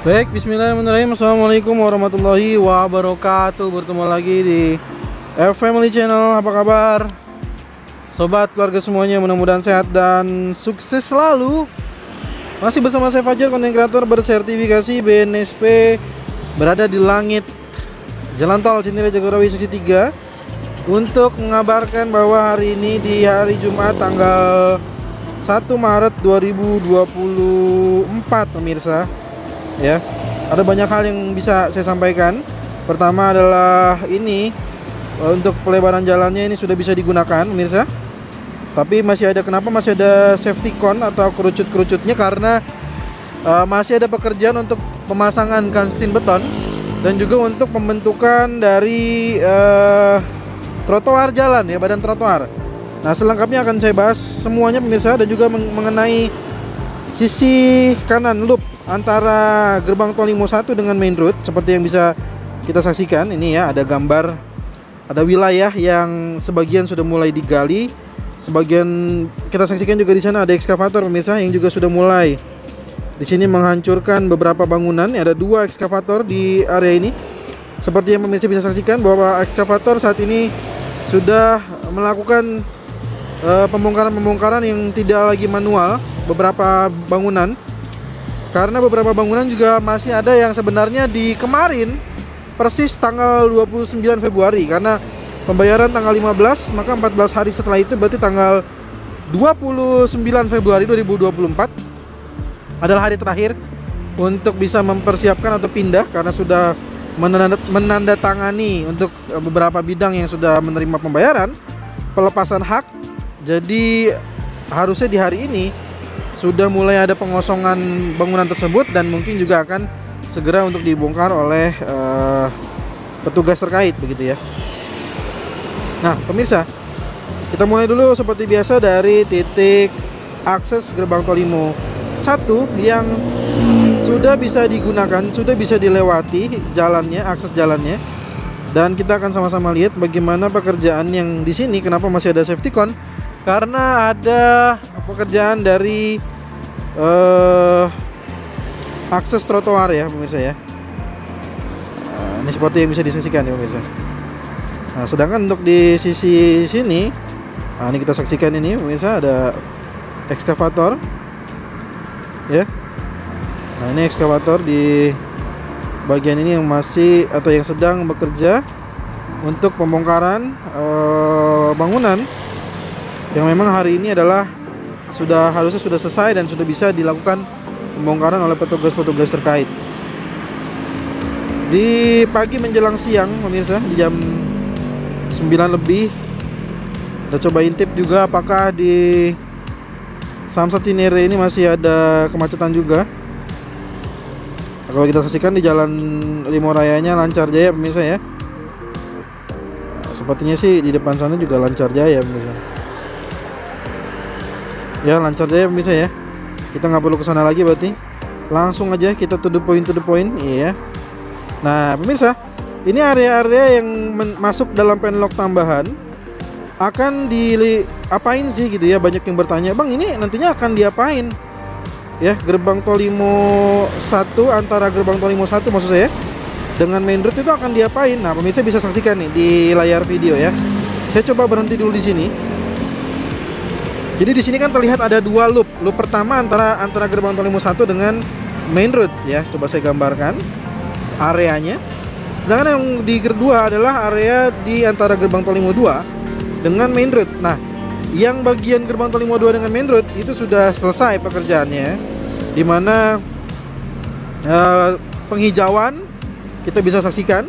Baik, bismillahirrahmanirrahim. Assalamualaikum warahmatullahi wabarakatuh. Bertemu lagi di Family Channel. Apa kabar sobat keluarga semuanya? Mudah-mudahan sehat dan sukses selalu. Masih bersama saya Fajar, konten kreator bersertifikasi BNSP, berada di langit Jalan Tol Cinere Jagorawi seksi 3 untuk mengabarkan bahwa hari ini di hari Jumat tanggal 1 Maret 2024 pemirsa. Ya, ada banyak hal yang bisa saya sampaikan. Pertama adalah ini, untuk pelebaran jalannya ini sudah bisa digunakan pemirsa. Tapi masih ada, kenapa masih ada safety cone atau kerucut-kerucutnya? Karena masih ada pekerjaan untuk pemasangan kanstin beton dan juga untuk pembentukan dari trotoar jalan ya, badan trotoar. Nah, selengkapnya akan saya bahas semuanya pemirsa, dan juga mengenai sisi kanan loop antara gerbang tol Limo 1 dengan main road. Seperti yang bisa kita saksikan ini ya, ada gambar, ada wilayah yang sebagian sudah mulai digali, sebagian kita saksikan juga di sana ada ekskavator pemirsa yang juga sudah mulai di sini menghancurkan beberapa bangunan. Ada 2 ekskavator di area ini. Seperti yang pemirsa bisa saksikan bahwa ekskavator saat ini sudah melakukan pembongkaran yang tidak lagi manual beberapa bangunan. Karena beberapa bangunan juga masih ada yang sebenarnya di kemarin persis tanggal 29 Februari, karena pembayaran tanggal 15, maka 14 hari setelah itu berarti tanggal 29 Februari 2024 adalah hari terakhir untuk bisa mempersiapkan atau pindah, karena sudah menandatangani untuk beberapa bidang yang sudah menerima pembayaran pelepasan hak. Jadi harusnya di hari ini sudah mulai ada pengosongan bangunan tersebut, dan mungkin juga akan segera untuk dibongkar oleh petugas terkait begitu ya. Nah pemirsa, kita mulai dulu seperti biasa dari titik akses gerbang tol Limo 1 yang sudah bisa digunakan, sudah bisa dilewati jalannya, akses jalannya. Dan kita akan sama-sama lihat bagaimana pekerjaan yang di sini. Kenapa masih ada safety cone? Karena ada pekerjaan dari akses trotoar ya pemirsa ya. Ini seperti yang bisa disaksikan ya pemirsa. Nah, sedangkan untuk di sisi sini, nah ini kita saksikan ini pemirsa, ada ekskavator ya. Nah ini ekskavator di bagian ini yang masih atau yang sedang bekerja untuk pembongkaran bangunan yang memang hari ini adalah harusnya sudah selesai dan sudah bisa dilakukan pembongkaran oleh petugas-petugas terkait. Di pagi menjelang siang pemirsa, di jam 9 lebih, kita coba intip juga apakah di Samsat Cinere ini masih ada kemacetan juga. Kalau kita saksikan di jalan Limo Rayanya lancar jaya pemirsa ya. Sepertinya sih di depan sana juga lancar jaya pemirsa. Ya lancar jaya pemirsa ya. Kita nggak perlu kesana lagi, berarti langsung aja kita to the point. Iya. Nah pemirsa, ini area-area yang masuk dalam penlock tambahan akan diapain sih gitu ya. Banyak yang bertanya, bang ini nantinya akan diapain ya, gerbang tol Limo 1, antara gerbang tol Limo 1 maksud saya dengan main road itu akan diapain. Nah pemirsa bisa saksikan nih di layar video ya. Saya coba berhenti dulu di sini. Jadi di sini kan terlihat ada 2 loop. Loop pertama antara gerbang tol Limo 1 dengan main road ya. Coba saya gambarkan areanya. Sedangkan yang di kedua adalah area di antara gerbang tol Limo 2 dengan main road. Nah, yang bagian gerbang tol Limo 2 dengan main road itu sudah selesai pekerjaannya, dimana penghijauan kita bisa saksikan,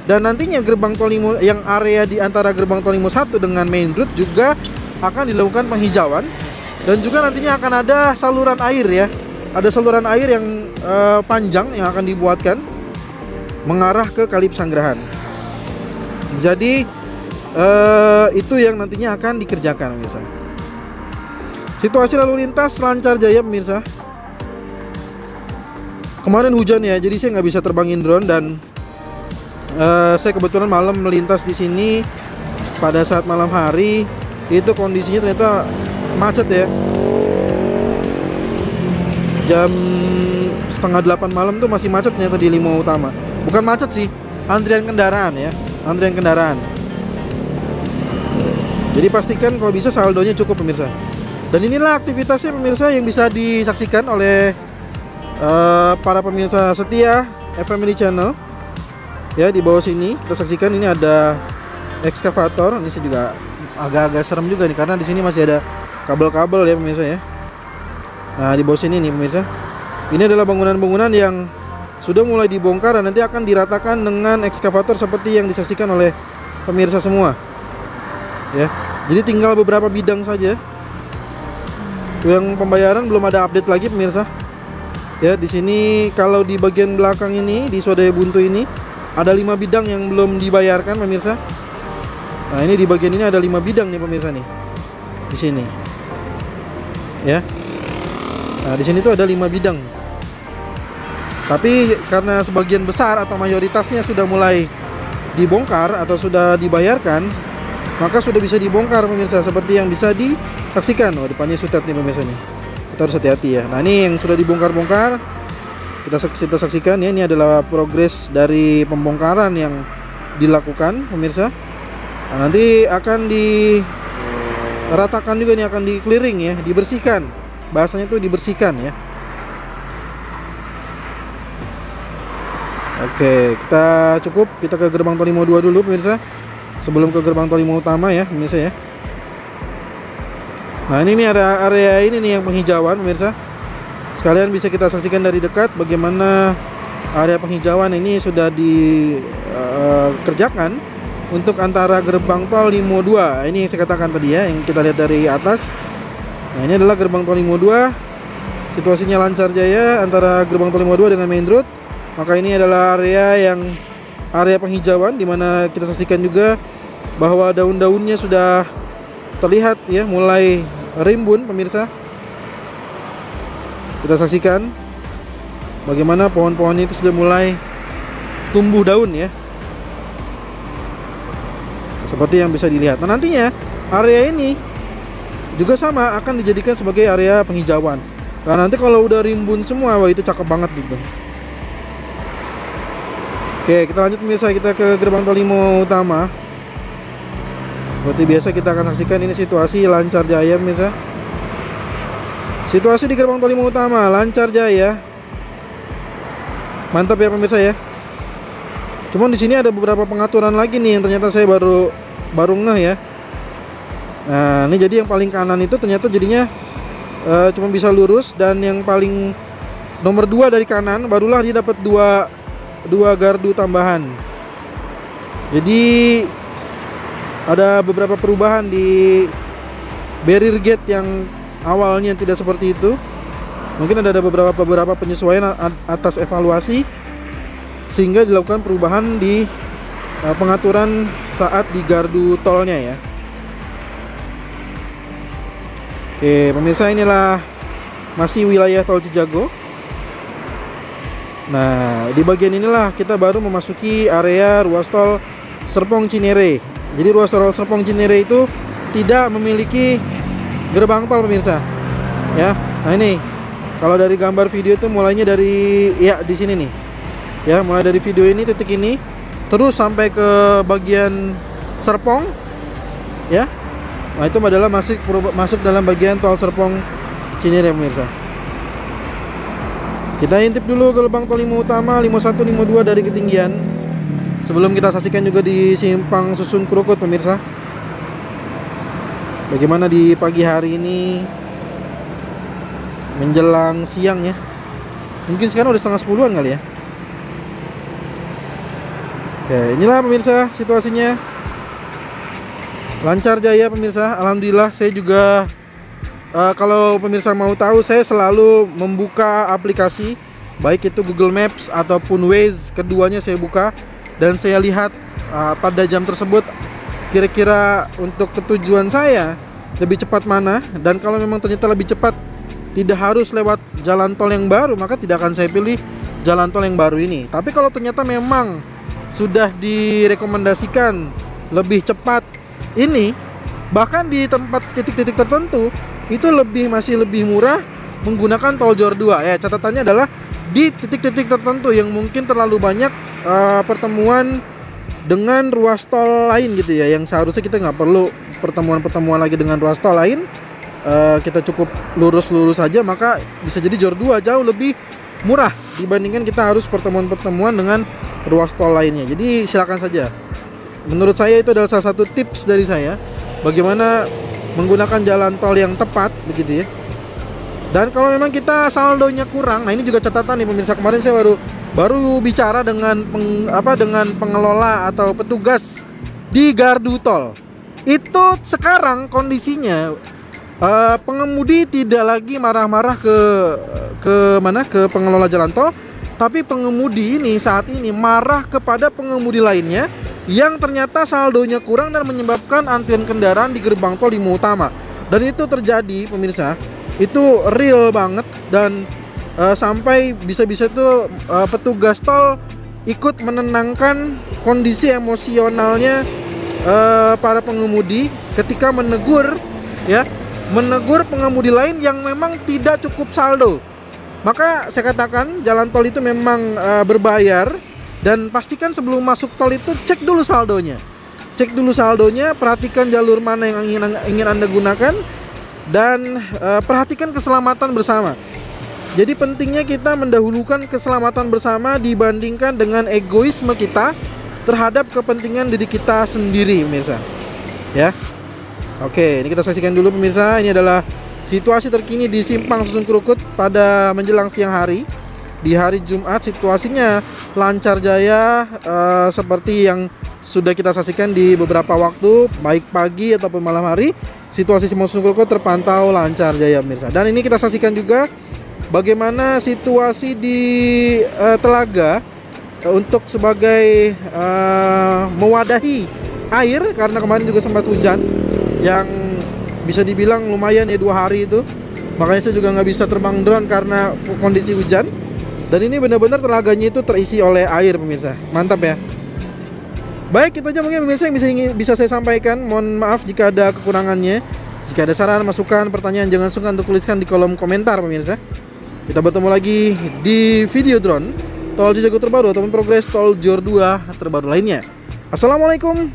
dan nantinya gerbang tol Limo yang area di antara gerbang tol Limo 1 dengan main road juga akan dilakukan penghijauan, dan juga nantinya akan ada saluran air ya. Ada saluran air yang panjang yang akan dibuatkan mengarah ke Kali Pesanggerahan. Jadi itu yang nantinya akan dikerjakan pemirsa. Situasi lalu lintas lancar jaya pemirsa. Kemarin hujan ya, jadi saya nggak bisa terbangin drone, dan saya kebetulan malam melintas di sini pada saat malam hari. Itu kondisinya ternyata macet ya. Jam setengah 8 malam tuh masih macet ternyata di Lima Utama. Bukan macet sih, antrian kendaraan ya, antrian kendaraan. Jadi pastikan kalau bisa saldonya cukup pemirsa. Dan inilah aktivitasnya pemirsa yang bisa disaksikan oleh para pemirsa setia FMily Channel. Ya, di bawah sini kita saksikan ini ada ekskavator. Ini juga agak-agak serem juga nih karena di sini masih ada kabel-kabel ya pemirsa ya. Nah, di bawah sini nih pemirsa. Ini adalah bangunan-bangunan yang sudah mulai dibongkar dan nanti akan diratakan dengan ekskavator seperti yang disaksikan oleh pemirsa semua. Ya. Jadi tinggal beberapa bidang saja. Yang pembayaran belum ada update lagi pemirsa. Ya, di sini kalau di bagian belakang ini di Swadaya Buntu ini ada 5 bidang yang belum dibayarkan pemirsa. Nah, ini di bagian ini ada 5 bidang nih pemirsa nih. Di sini. Ya. Nah, di sini tuh ada 5 bidang. Tapi karena sebagian besar atau mayoritasnya sudah mulai dibongkar atau sudah dibayarkan, maka sudah bisa dibongkar pemirsa seperti yang bisa disaksikan. Oh, depannya sutet nih pemirsa nih. Kita harus hati-hati ya. Nah, ini yang sudah dibongkar-bongkar. Kita saksikan ya, ini adalah progres dari pembongkaran yang dilakukan pemirsa. Nah, nanti akan diratakan juga nih, akan di clearing ya, dibersihkan. Bahasanya itu dibersihkan ya. Oke, kita ke gerbang tol Limo 2 dulu pemirsa. Sebelum ke gerbang tol Limo Utama ya pemirsa ya. Nah, ini nih area ini nih yang penghijauan pemirsa. Sekalian bisa kita saksikan dari dekat bagaimana area penghijauan ini sudah dikerjakan untuk antara gerbang tol Limo 2. Ini yang saya katakan tadi ya, yang kita lihat dari atas. Nah, ini adalah gerbang tol Limo 2. Situasinya lancar jaya antara gerbang tol Limo 2 dengan main road. Maka ini adalah area penghijauan di mana kita saksikan juga bahwa daun-daunnya sudah terlihat ya, mulai rimbun pemirsa. Kita saksikan bagaimana pohon-pohon itu sudah mulai tumbuh daun ya. Seperti yang bisa dilihat. Nah, nantinya area ini juga sama akan dijadikan sebagai area penghijauan. Nah, nanti kalau udah rimbun semua, wah itu cakep banget gitu. Oke, kita lanjut pemirsa, kita ke gerbang tol Limo Utama. Seperti biasa kita akan saksikan ini situasi lancar jaya pemirsa. Situasi di gerbang tol Limo Utama lancar jaya. Mantap ya pemirsa ya. Cuman di sini ada beberapa pengaturan lagi nih yang ternyata saya baru ngeh ya. Nah, ini jadi yang paling kanan itu ternyata jadinya cuma bisa lurus, dan yang paling nomor 2 dari kanan barulah dia dapat dua gardu tambahan. Jadi ada beberapa perubahan di barrier gate yang awalnya tidak seperti itu. Mungkin ada beberapa penyesuaian atas evaluasi sehingga dilakukan perubahan di pengaturan saat di gardu tolnya ya. Oke pemirsa, inilah masih wilayah tol Cijago. Nah, di bagian inilah kita baru memasuki area ruas tol Serpong Cinere. Jadi ruas tol Serpong Cinere itu tidak memiliki gerbang tol pemirsa. Ya. Nah, ini kalau dari gambar video itu mulainya dari ya di sini nih. Ya, mulai dari video ini, titik ini terus sampai ke bagian Serpong. Ya. Nah, itu adalah masuk dalam bagian tol Serpong Cinere pemirsa. Kita intip dulu gerbang tol Limo Utama 51, Limo 2 dari ketinggian. Sebelum kita saksikan juga di simpang Susun Krukut pemirsa. Bagaimana di pagi hari ini menjelang siang ya. Mungkin sekarang udah setengah 10-an kali ya. Oke, inilah pemirsa situasinya. Lancar jaya pemirsa. Alhamdulillah, saya juga kalau pemirsa mau tahu, saya selalu membuka aplikasi, baik itu Google Maps ataupun Waze, keduanya saya buka dan saya lihat pada jam tersebut kira-kira untuk ketujuan saya lebih cepat mana. Dan kalau memang ternyata lebih cepat tidak harus lewat jalan tol yang baru, maka tidak akan saya pilih jalan tol yang baru ini. Tapi kalau ternyata memang sudah direkomendasikan lebih cepat ini, bahkan di tempat titik-titik tertentu itu masih lebih murah menggunakan tol Jor 2 ya. Catatannya adalah di titik-titik tertentu yang mungkin terlalu banyak pertemuan dengan ruas tol lain gitu ya, yang seharusnya kita nggak perlu pertemuan-pertemuan lagi dengan ruas tol lain. Kita cukup lurus-lurus saja, maka bisa jadi Jor 2 jauh lebih murah dibandingkan kita harus pertemuan-pertemuan dengan ruas tol lainnya. Jadi silakan saja. Menurut saya itu adalah salah satu tips dari saya bagaimana menggunakan jalan tol yang tepat begitu ya. Dan kalau memang kita saldonya kurang, nah ini juga catatan nih pemirsa, kemarin saya baru bicara dengan dengan pengelola atau petugas di gardu tol. Itu sekarang kondisinya pengemudi tidak lagi marah-marah ke pengelola jalan tol, tapi pengemudi ini saat ini marah kepada pengemudi lainnya yang ternyata saldonya kurang dan menyebabkan antrian kendaraan di gerbang tol Lima Utama. Dan itu terjadi pemirsa, itu real banget. Dan sampai bisa-bisa tuh petugas tol ikut menenangkan kondisi emosionalnya para pengemudi ketika menegur pengemudi lain yang memang tidak cukup saldo. Maka saya katakan jalan tol itu memang berbayar, dan pastikan sebelum masuk tol itu cek dulu saldonya. Cek dulu saldonya, perhatikan jalur mana yang ingin Anda gunakan, dan perhatikan keselamatan bersama. Jadi pentingnya kita mendahulukan keselamatan bersama dibandingkan dengan egoisme kita terhadap kepentingan diri kita sendiri, pemirsa. Ya. Oke, ini kita saksikan dulu pemirsa. Ini adalah situasi terkini di Simpang Susun Krukut pada menjelang siang hari. Di hari Jumat situasinya lancar jaya, seperti yang sudah kita saksikan di beberapa waktu, baik pagi ataupun malam hari. Situasi Simpang Susun Krukut terpantau lancar jaya pemirsa. Dan ini kita saksikan juga bagaimana situasi di Telaga untuk sebagai mewadahi air, karena kemarin juga sempat hujan yang bisa dibilang lumayan ya, 2 hari itu. Makanya saya juga nggak bisa terbang drone karena kondisi hujan. Dan ini benar-benar telaganya itu terisi oleh air pemirsa. Mantap ya. Baik, itu aja mungkin pemirsa yang bisa saya sampaikan. Mohon maaf jika ada kekurangannya. Jika ada saran, masukan, pertanyaan, jangan sungkan untuk tuliskan di kolom komentar pemirsa. Kita bertemu lagi di video drone tol Cijago terbaru ataupun progres tol Jor 2 terbaru lainnya. Assalamualaikum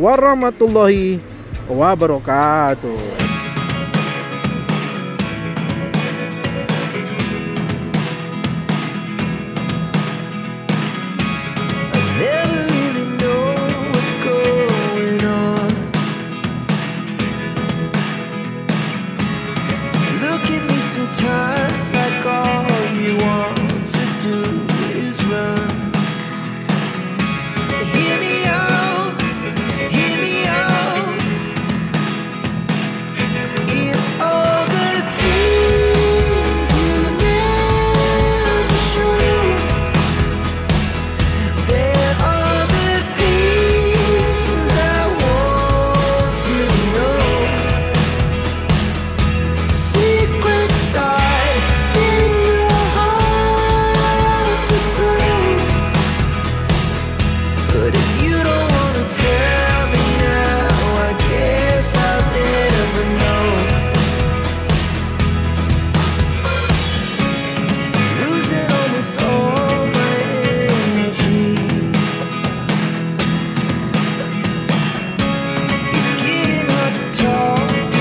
warahmatullahi wabarakatuh.